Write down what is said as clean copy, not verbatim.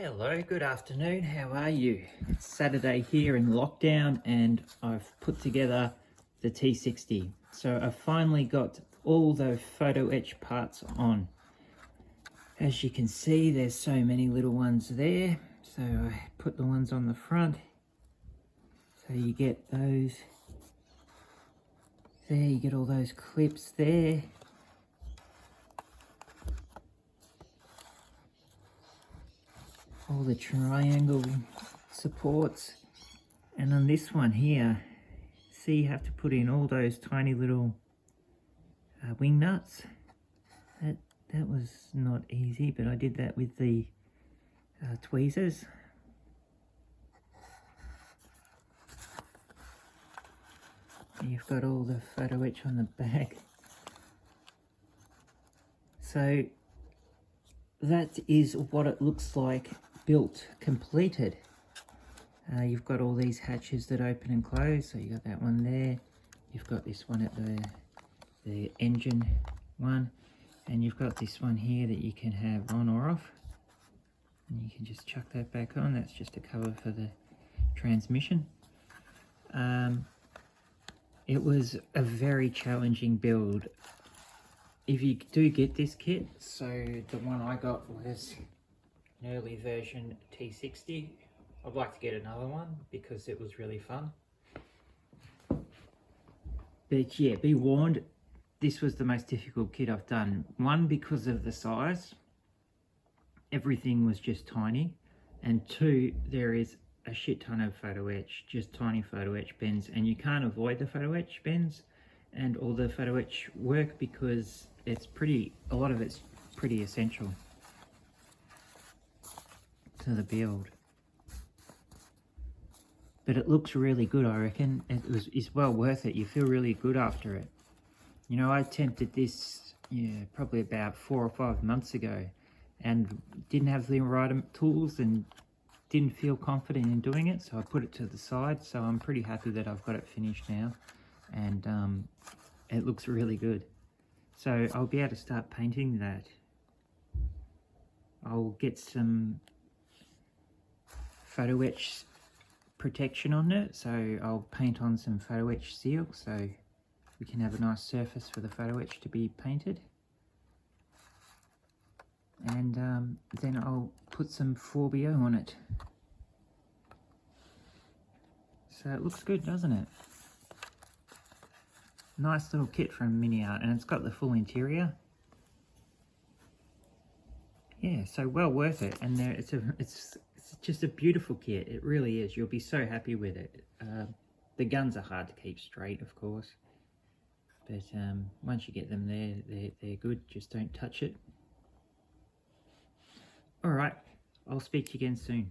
Hello, good afternoon, how are you? It's Saturday here in lockdown and I've put together the T-60. So I've finally got all the photo etch parts on. As you can see, there's so many little ones there. So I put the ones on the front. So you get those there, you get all those clips there. All the triangle supports, and on this one here, see, you have to put in all those tiny little wing nuts. That was not easy, but I did that with the tweezers. And you've got all the photo etch on the back. So that is what it looks like built, completed. You've got all these hatches that open and close, so you got that one there. You've got this one at the engine one, and you've got this one here that you can have on or off. And you can just chuck that back on. That's just a cover for the transmission. It was a very challenging build. If you do get this kit, so the one I got was an early version T-60. I'd like to get another one because it was really fun. But yeah, be warned, this was the most difficult kit I've done. One, because of the size. Everything was just tiny. And two, there is a shit ton of photo etch, just tiny photo etch bends, and you can't avoid the photo etch bends and all the photo etch work because it's a lot of it's pretty essential to the build. But it looks really good, I reckon. It's well worth it. You feel really good after it. You know, I attempted this probably about 4 or 5 months ago and didn't have the right tools and didn't feel confident in doing it, so I put it to the side. So I'm pretty happy that I've got it finished now, and it looks really good. So I'll be able to start painting that. I'll get some photo etch protection on it, so I'll paint on some photo etch seal so we can have a nice surface for the photo etch to be painted. And then I'll put some 4BO on it. So it looks good, doesn't it? Nice little kit from Miniart, and it's got the full interior. Yeah, so well worth it. And it's just a beautiful kit. It really is. You'll be so happy with it. The guns are hard to keep straight, of course, but once you get them there, they're good. Just don't touch it. All right, I'll speak to you again soon.